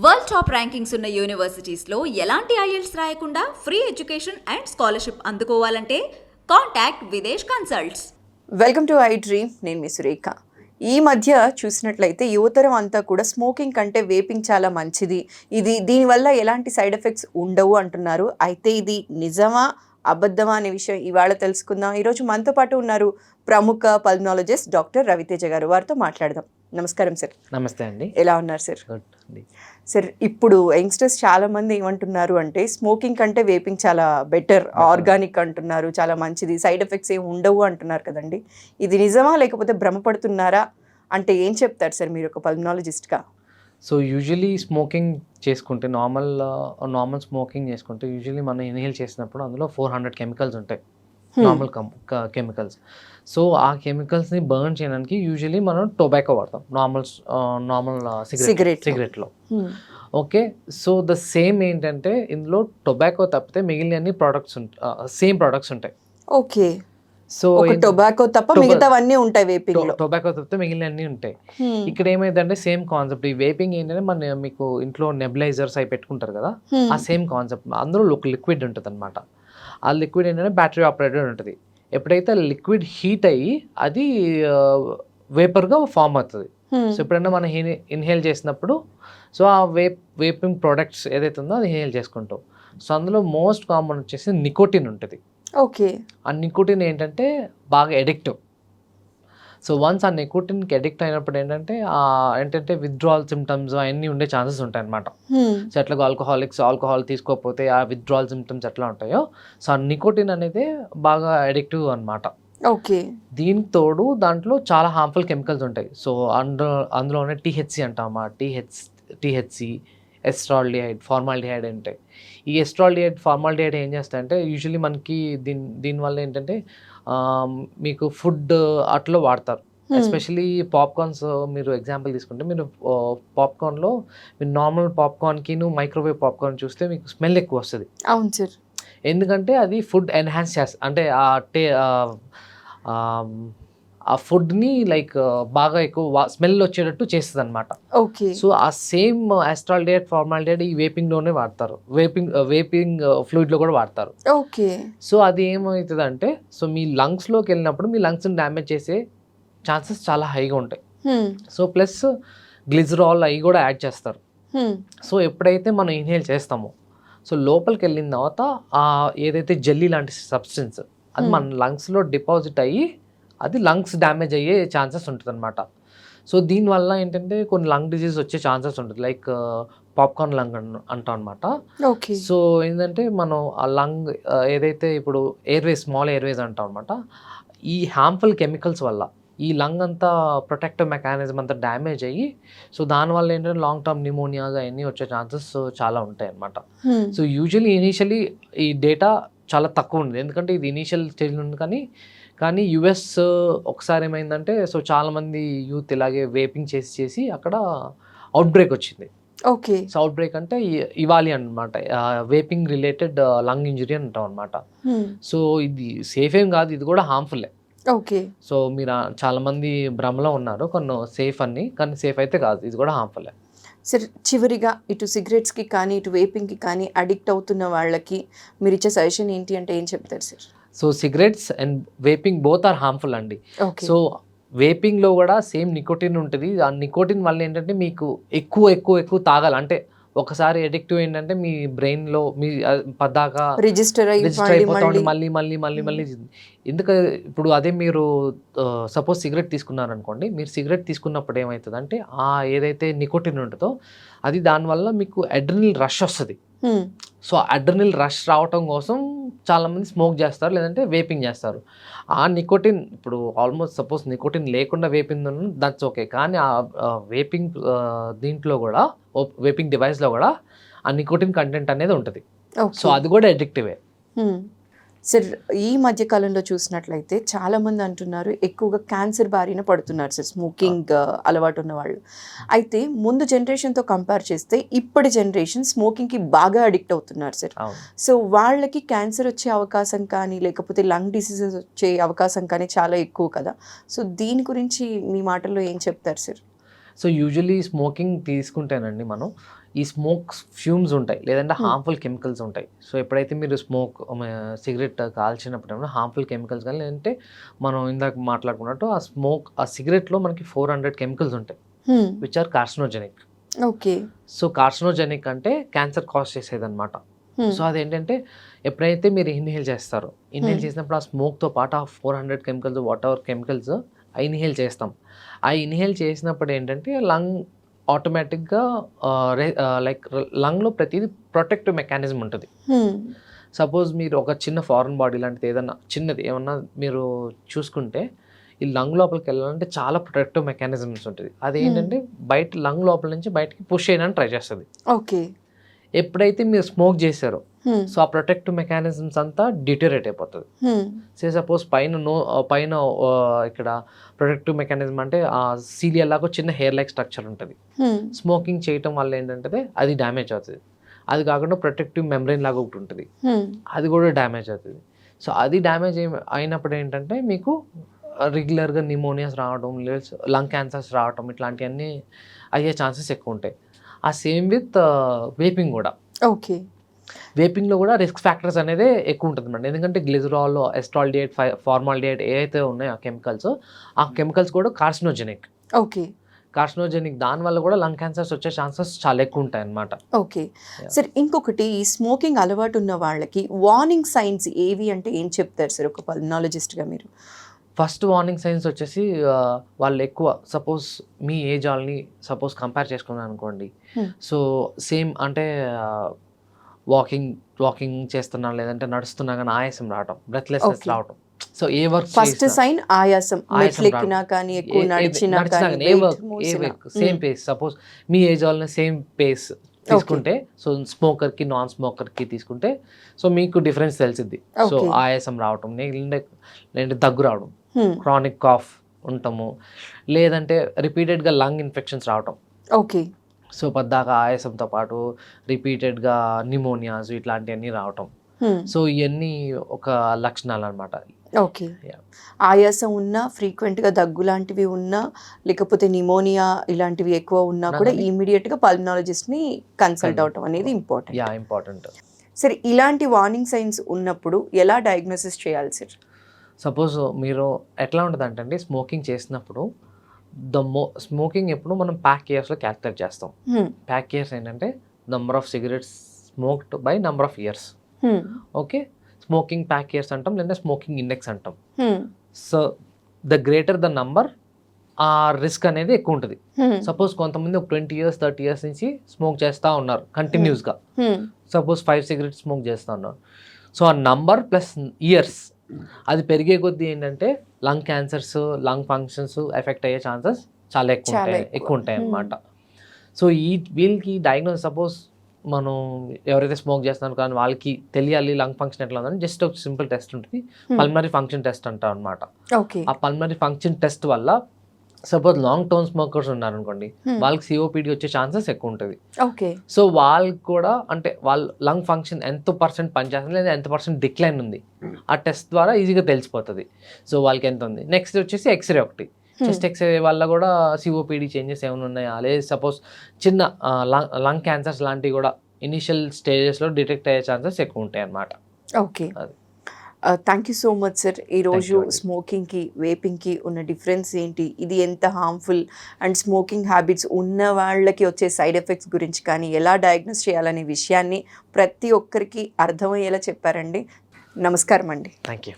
World top rankings ఉన్న యూనివర్సిటీస్లో ఎలాంటి IELTS రాయకుండా ఫ్రీ ఎడ్యుకేషన్ అండ్ స్కాలర్షిప్ అందుకోవాలంటే contact Videsh consults. Welcome to I dream. నేను మీ సురేఖ. ఈ మధ్య చూసినట్లయితే యువతరం అంతా కూడా స్మోకింగ్ కంటే వేపింగ్ చాలా మంచిది, దీనివల్ల ఎలాంటి సైడ్ ఎఫెక్ట్స్ ఉండవు అంటున్నారు. అయితే ఇది నిజమా అబద్ధమా అనే విషయం ఇవాళ తెలుసుకుందాం. ఈరోజు మనతో పాటు ఉన్నారు ప్రముఖ పల్మనాలజిస్ట్ డాక్టర్ రవితేజ గారు. వారితో మాట్లాడదాం. నమస్కారం సార్. నమస్తే అండి. ఎలా ఉన్నారు సార్? సార్, ఇప్పుడు యంగ్స్టర్స్ చాలా మంది ఏమంటున్నారు అంటే స్మోకింగ్ కంటే వేపింగ్ చాలా బెటర్, ఆర్గానిక్ అంటున్నారు, చాలా మంచిది, సైడ్ ఎఫెక్ట్స్ ఏమి ఉండవు అంటున్నారు కదండి. ఇది నిజమా లేకపోతే భ్రమపడుతున్నారా అంటే ఏం చెప్తారు సార్ మీరు ఒక పల్మనాలజిస్ట్గా? సో యూజువలీ స్మోకింగ్ చేసుకుంటే నార్మల్ స్మోకింగ్ చేసుకుంటే యూజువలీ మనం ఇన్హేల్ చేసినప్పుడు అందులో 400 కెమికల్స్ ఉంటాయి, నార్మల్ కెమికల్స్. సో ఆ కెమికల్స్ని బర్న్ చేయడానికి యూజువలీ మనం టొబాకో వాడతాం, నార్మల్ సిగరెట్లో. ఓకే, సో ద సేమ్ ఏంటంటే ఇందులో టొబాకో తప్పితే మిగిలిన అన్ని సేమ్ ప్రొడక్ట్స్ ఉంటాయి. ఓకే, సో టొబాకో తప్ప మిగతావన్నీ ఉంటాయి వేపింగ్ లో. టొబాకో తప్పితే మిగిలిన అన్ని ఉంటాయి. ఇక్కడ ఏమైందంటే సేమ్ కాన్సెప్ట్. ఈ వేపింగ్ ఏంటంటే మన మీకు ఇంట్లో నెబులైజర్స్ అవి పెట్టుకుంటారు కదా, ఆ సేమ్ కాన్సెప్ట్. అందులో ఒక లిక్విడ్ ఉంటుంది అనమాట. ఆ లిక్విడ్ ఏంటంటే బ్యాటరీ ఆపరేటెడ్ ఉంటుంది. ఎప్పుడైతే లిక్విడ్ హీట్ అయ్యి అది వేపర్గా ఫామ్ అవుతుంది. సో ఎప్పుడైనా మనం ఇన్హేల్ చేసినప్పుడు సో ఆ వేపింగ్ ప్రోడక్ట్స్ ఏదైతే ఉందో అది ఇన్హేల్ చేసుకుంటాం. సో అందులో మోస్ట్ కామన్ వచ్చేసి నికోటిన్ ఉంటుంది. ఓకే, ఆ నికోటిన్ ఏంటంటే బాగా ఎడిక్టివ్. సో వన్స్ ఆ నికోటిన్కి ఎడిక్ట్ అయినప్పుడు ఏంటంటే విత్డ్రావల్ సిమ్టమ్స్ అవన్నీ ఉండే ఛాన్సెస్ ఉంటాయి అనమాట. సో ఎట్లాగో ఆల్కహాల్ తీసుకోకపోతే ఆ విత్డ్రావల్ సిమ్టమ్స్ ఎట్లా ఉంటాయో, సో ఆ నికోటిన్ అనేది బాగా ఎడిక్టివ్ అనమాట. ఓకే, దీనికి తోడు దాంట్లో చాలా హార్మ్ఫుల్ కెమికల్స్ ఉంటాయి. సో అందులోనే టీహెచ్సి అంటామా, టీహెచ్సి, ఎస్ట్రాల్డిహైడ్, ఫార్మాల్డిహైడ్ ఉంటాయి. ఈ ఎస్ట్రాల్డిహైడ్, ఫార్మాల్డిహైడ్ ఏం చేస్తాయంటే యూజువల్లీ మనకి దీనివల్ల ఏంటంటే మీకు ఫుడ్ అట్లా వాడతారు. ఎస్పెషలీ పాప్కార్న్స్ మీరు ఎగ్జాంపుల్ తీసుకుంటే, మీరు పాప్కార్న్లో మీరు నార్మల్ పాప్కార్న్కి మైక్రోవేవ్ పాప్కార్న్ చూస్తే మీకు స్మెల్ ఎక్కువ వస్తుంది. అవును సార్. ఎందుకంటే అది ఫుడ్ ఎన్హాన్స్ చేస్తుంది, అంటే ఆ ఫుడ్ని లైక్ బాగా ఎక్కువ స్మెల్ వచ్చేటట్టు చేస్తుంది అనమాట. ఓకే, సో ఆ సేమ్ ఆస్ట్రాల్డిహైడ్, ఫార్మాల్డిహైడ్ ఈ వేపింగ్లోనే వాడతారు, వేపింగ్ ఫ్లూయిడ్లో కూడా వాడతారు. ఓకే, సో అది ఏమవుతుంది అంటే, సో మీ లంగ్స్లోకి వెళ్ళినప్పుడు మీ లంగ్స్ని డ్యామేజ్ చేసే ఛాన్సెస్ చాలా హైగా ఉంటాయి. సో ప్లస్ గ్లిజరాల్ అవి కూడా యాడ్ చేస్తారు. సో ఎప్పుడైతే మనం ఇన్హేల్ చేస్తామో, సో లోపలికి వెళ్ళిన తర్వాత ఏదైతే జెల్లీ లాంటి సబ్స్టెన్స్ అది మన లంగ్స్లో డిపాజిట్ అయ్యి అది లంగ్స్ డ్యామేజ్ అయ్యే ఛాన్సెస్ ఉంటుంది అనమాట. సో దీనివల్ల ఏంటంటే కొన్ని లంగ్ డిజీజ్ వచ్చే ఛాన్సెస్ ఉంటుంది, లైక్ పాప్కార్న్ లంగ్ అంటాం అనమాట. సో ఏంటంటే మనం ఆ లంగ్ ఏదైతే ఇప్పుడు స్మాల్ ఎయిర్వేస్ అంటాం అనమాట, ఈ హార్మ్ఫుల్ కెమికల్స్ వల్ల ఈ లంగ్ అంతా ప్రొటెక్టివ్ మెకానిజం అంతా డ్యామేజ్ అయ్యి, సో దానివల్ల ఏంటంటే లాంగ్ టర్మ్ న్యూమోనియాస్ అవన్నీ వచ్చే ఛాన్సెస్ చాలా ఉంటాయి అనమాట. సో యూజువల్లీ ఇనీషియలీ ఈ డేటా చాలా తక్కువ ఉంది, ఎందుకంటే ఇది ఇనీషియల్ స్టేజ్లో ఉంది. కానీ యుఎస్ ఒకసారి ఏమైందంటే, సో చాలామంది యూత్ ఇలాగే వేపింగ్ చేసి అక్కడ అవుట్ బ్రేక్ వచ్చింది. ఓకే, సో అవుట్ బ్రేక్ అంటే ఇవాలి అనమాట, వేపింగ్ రిలేటెడ్ లంగ్ ఇంజరీ అంటాం అనమాట. సో ఇది సేఫ్ ఏం కాదు, ఇది కూడా హార్మ్ఫుల్లే. ఓకే, సో మీరు చాలామంది భ్రమలో ఉన్నారు కొన్ని సేఫ్ అని, కానీ సేఫ్ అయితే కాదు, ఇది కూడా హార్మ్ఫుల్లే. సార్, చివరిగా ఇటు సిగరెట్స్కి కానీ ఇటు వేపింగ్కి కానీ అడిక్ట్ అవుతున్న వాళ్ళకి మీరు ఇచ్చే సజెషన్ ఏంటి అంటే ఏం చెప్తారు sir? So cigarettes and vaping both are harmful అండి. సో వేపింగ్లో కూడా సేమ్ నికోటిన్ ఉంటుంది. ఆ నికోటిన్ వల్ల ఏంటంటే మీకు ఎక్కువ తాగాలి, అంటే ఒకసారి ఎడిక్టివ్ ఏంటంటే మీ బ్రెయిన్లో మీ పద్దాకా రిజిస్టర్ అయిపోతుంది మళ్ళీ. ఎందుకంటే ఇప్పుడు అదే మీరు సపోజ్ సిగరెట్ తీసుకున్నారనుకోండి, మీరు సిగరెట్ తీసుకున్నప్పుడు ఏమవుతుందంటే ఏదైతే నికోటిన్ ఉంటుందో అది దానివల్ల మీకు అడ్రినల్ రష్ వస్తుంది. సో అడ్రినల్ రష్ రావటం కోసం చాలామంది స్మోక్ చేస్తారు, లేదంటే వేపింగ్ చేస్తారు. ఆ నికోటిన్ ఇప్పుడు ఆల్మోస్ట్ సపోజ్ నికోటిన్ లేకుండా వేపింగ్ దట్స్ ఓకే, కానీ ఆ వేపింగ్ దీంట్లో కూడా వేపింగ్ డివైస్లో కూడా ఆ నికోటిన్ కంటెంట్ అనేది ఉంటుంది. సో అది కూడా అడిక్టివే. సార్, ఈ మధ్య కాలంలో చూసినట్లయితే చాలా మంది అంటున్నారు ఎక్కువగా క్యాన్సర్ బారిన పడుతున్నారు సార్ స్మోకింగ్ అలవాటు ఉన్న వాళ్ళు. అయితే ముందు జనరేషన్తో కంపేర్ చేస్తే ఇప్పటి జనరేషన్ స్మోకింగ్కి బాగా అడిక్ట్ అవుతున్నారు సార్. సో వాళ్ళకి క్యాన్సర్ వచ్చే అవకాశం కానీ లేకపోతే లంగ్ డిసీజెస్ వచ్చే అవకాశం కానీ చాలా ఎక్కువ కదా. సో దీని గురించి మీ మాటల్లో ఏం చెప్తారు సార్? సో యూజువలీ స్మోకింగ్ తీసుకుంటేనండి మనం ఈ స్మోక్ ఫ్యూమ్స్ ఉంటాయి, లేదంటే హార్మ్ఫుల్ కెమికల్స్ ఉంటాయి. సో ఎప్పుడైతే మీరు సిగరెట్ కాల్చినప్పుడు హార్మ్ఫుల్ కెమికల్స్ కానీ, లేదంటే మనం ఇందాక మాట్లాడుకున్నట్టు ఆ సిగరెట్లో మనకి 400 కెమికల్స్ ఉంటాయి which are carcinogenic. Okay. So carcinogenic అంటే క్యాన్సర్ కాజ్ చేసేదన్నమాట. సో అదేంటంటే ఎప్పుడైతే మీరు ఇన్హేల్ చేస్తారో, ఇన్హేల్ చేసినప్పుడు ఆ స్మోక్తో పాటు ఆ 400 chemicals, what ever chemicals inhale చేస్తాం. ఆ ఇన్హేల్ చేసినప్పుడు ఏంటంటే లంగ్ ఆటోమేటిక్గా లైక్ లంగ్లో ప్రతిదీ ప్రొటెక్టివ్ మెకానిజం ఉంటుంది. సపోజ్ మీరు ఒక చిన్న ఫారెన్ బాడీ లాంటిది ఏమన్నా మీరు చూసుకుంటే ఈ లంగ్ లోపలికి వెళ్ళాలంటే చాలా ప్రొటెక్టివ్ మెకానిజమ్స్ ఉంటుంది. అదేంటంటే బయట లంగ్ లోపల నుంచి బయటకి పుష్ చేయడానికి ట్రై చేస్తుంది. ఓకే. ఎప్పుడైతే మీరు స్మోక్ చేశారో సో ఆ ప్రొటెక్టివ్ మెకానిజమ్స్ అంతా డిటోరేట్ అయిపోతుంది. సపోజ్ పైన ఇక్కడ ప్రొటెక్టివ్ మెకానిజం అంటే ఆ సీలియర్ లాగా చిన్న హెయిర్ లైక్ స్ట్రక్చర్ ఉంటుంది. స్మోకింగ్ చేయటం వల్ల ఏంటంటే అది డ్యామేజ్ అవుతుంది. అది కాకుండా ప్రొటెక్టివ్ మెంబ్రెయిన్ లాగా ఒకటి ఉంటుంది, అది కూడా డ్యామేజ్ అవుతుంది. సో అది డ్యామేజ్ అయినప్పుడు ఏంటంటే మీకు రెగ్యులర్గా నిమోనియాస్ రావడం, లంగ్ క్యాన్సర్స్ రావడం, ఇట్లాంటివన్నీ అయ్యే ఛాన్సెస్ ఎక్కువ ఉంటాయి. ఆ సేమ్ విత్ వేపింగ్ కూడా. ఓకే. వేపింగ్లో కూడా రిస్క్ ఫ్యాక్టర్స్ అనేది ఎక్కువ ఉంటుంది మేడం. ఎందుకంటే గ్లిజరాల్, ఎస్టాల్డిహైడ్, ఫార్మాల్డిహైడ్ ఏవైతే ఉన్నాయో ఆ కెమికల్స్ కూడా కార్సినోజెనిక్. ఓకే. కార్సినోజెనిక్ దానివల్ల కూడా లంగ్ క్యాన్సర్స్ వచ్చే ఛాన్సెస్ చాలా ఎక్కువ ఉంటాయి అన్నమాట. ఓకే. సార్ ఇంకొకటి, ఈ స్మోకింగ్ అలవాటు ఉన్న వాళ్ళకి వార్నింగ్ సైన్స్ ఏవి అంటే ఏం చెప్తారు సార్ ఒక పల్మనాలజిస్ట్గా మీరు? ఫస్ట్ వార్నింగ్ సైన్స్ వచ్చేసి వాళ్ళు ఎక్కువ సపోజ్ మీ ఏజ్ వాళ్ళని సపోజ్ కంపేర్ చేసుకున్నాను అనుకోండి. సో సేమ్ అంటే వాకింగ్ చేస్తున్నా లేదంటే నడుస్తున్నా కానీ ఆయాసం రావటం, బ్రెత్లెస్నెస్ రావటం. సో ఏ వర్క్ ఫస్ట్ సైన్ ఆయాసం, మెట్లెక్కినా కానీ ఎక్కువ నడిచినా కానీ ఏ వర్క్ సేమ్ పేస్, సపోజ్ మీ ఏజ్ వాళ్ళని సేమ్ పేస్ తీసుకుంటే, సో స్మోకర్కి నాన్ స్మోకర్కి తీసుకుంటే సో మీకు డిఫరెన్స్ తెలిసిద్ది. సో ఆయాసం రావటం, లేదంటే దగ్గు రావడం, క్రానిక్ కాఫ్ ఉండటము, లేదంటే రిపీటెడ్గా లంగ్ ఇన్ఫెక్షన్స్ రావటం. ఓకే. సో పద్దాక ఆయాసంతో పాటు రిపీటెడ్గా నిమోనియాస్ ఇట్లాంటివన్నీ రావటం. సో ఇవన్నీ ఒక లక్షణాలు అనమాట. ఓకే. ఆయాసం ఉన్నా, ఫ్రీక్వెంట్గా దగ్గు లాంటివి ఉన్నా, లేకపోతే నిమోనియా ఇలాంటివి ఎక్కువ ఉన్నా కూడా ఇమీడియట్గా పల్మనాలజిస్ట్ని కన్సల్ట్ అవటం అనేది ఇంపార్టెంట్. సరే, ఇలాంటి వార్నింగ్ సైన్స్ ఉన్నప్పుడు ఎలా డయాగ్నోసిస్ చేయాలి సార్? సపోజ్ మీరు ఎట్లా ఉంటుంది అంటే స్మోకింగ్ చేసినప్పుడు స్మోకింగ్ ఎప్పుడు మనం ప్యాక్ ఇయర్స్లో క్యాల్కులేట్ చేస్తాం. ప్యాక్ ఇయర్స్ ఏంటంటే number of cigarettes smoked by number of years. Okay. Smoking pack years అంటాం, లేదా స్మోకింగ్ ఇండెక్స్ అంటాం. So the greater the number ఆ రిస్క్ అనేది ఎక్కువ ఉంటుంది. సపోజ్ కొంతమంది ఒక 20 years 30 years నుంచి స్మోక్ చేస్తూ ఉన్నారు కంటిన్యూస్గా. సపోజ్ 5 cigarettes స్మోక్ చేస్తూ ఉన్నారు. సో ఆ నంబర్ ప్లస్ ఇయర్స్ అది పెరిగే కొద్దీ ఏంటంటే lung cancers, lung functions effect అయ్యే ఛాన్సెస్ చాలా ఎక్కువ ఉంటాయి అన్నమాట. సో వీళ్ళకి డయాగ్నోస్, సపోజ్ మనం ఎవరైతే స్మోక్ చేస్తున్నారు కానీ వాళ్ళకి తెలియాలి లంగ్ ఫంక్షన్ ఎట్లా ఉందని జస్ట్ ఒక సింపుల్ టెస్ట్ ఉంటుంది, పల్మనరీ ఫంక్షన్ టెస్ట్ అంటాం అనమాట. ఆ పల్మనరీ ఫంక్షన్ టెస్ట్ వల్ల సపోజ్ లాంగ్ టర్మ్ స్మోకర్స్ ఉన్నారనుకోండి, వాళ్ళకి సిఓపిడి వచ్చే ఛాన్సెస్ ఎక్కువ ఉంటుంది. సో వాళ్ళకి కూడా అంటే వాళ్ళ లంగ్ ఫంక్షన్ ఎంత % పనిచేస్తుంది లేదా ఎంత % డిక్లైన్ ఉంది ఆ టెస్ట్ ద్వారా ఈజీగా తెలిసిపోతుంది. సో వాళ్ళకి ఎంత ఉంది. నెక్స్ట్ వచ్చేసి ఎక్స్రే ఒకటి, చెస్ట్ ఎక్స్రే వల్ల కూడా సిఓపిడి చేంజెస్ ఏమైనా ఉన్నాయా, లేదా సపోజ్ చిన్న లంగ్ క్యాన్సర్స్ లాంటివి కూడా ఇనిషియల్ స్టేజెస్లో డిటెక్ట్ అయ్యే ఛాన్సెస్ ఎక్కువ ఉంటాయి అన్నమాట. Okay. Thank you so much sir. ఈరోజు స్మోకింగ్కి, వేపింగ్కి ఉన్న డిఫరెన్స్ ఏంటి, ఇది ఎంత హార్మ్ఫుల్, అండ్ స్మోకింగ్ హ్యాబిట్స్ ఉన్న వాళ్ళకి వచ్చే సైడ్ ఎఫెక్ట్స్ గురించి కానీ ఎలా డయాగ్నోస్ చేయాలనే విషయాన్ని ప్రతి ఒక్కరికి అర్థమయ్యేలా చెప్పారండి. నమస్కారం అండి. Thank you.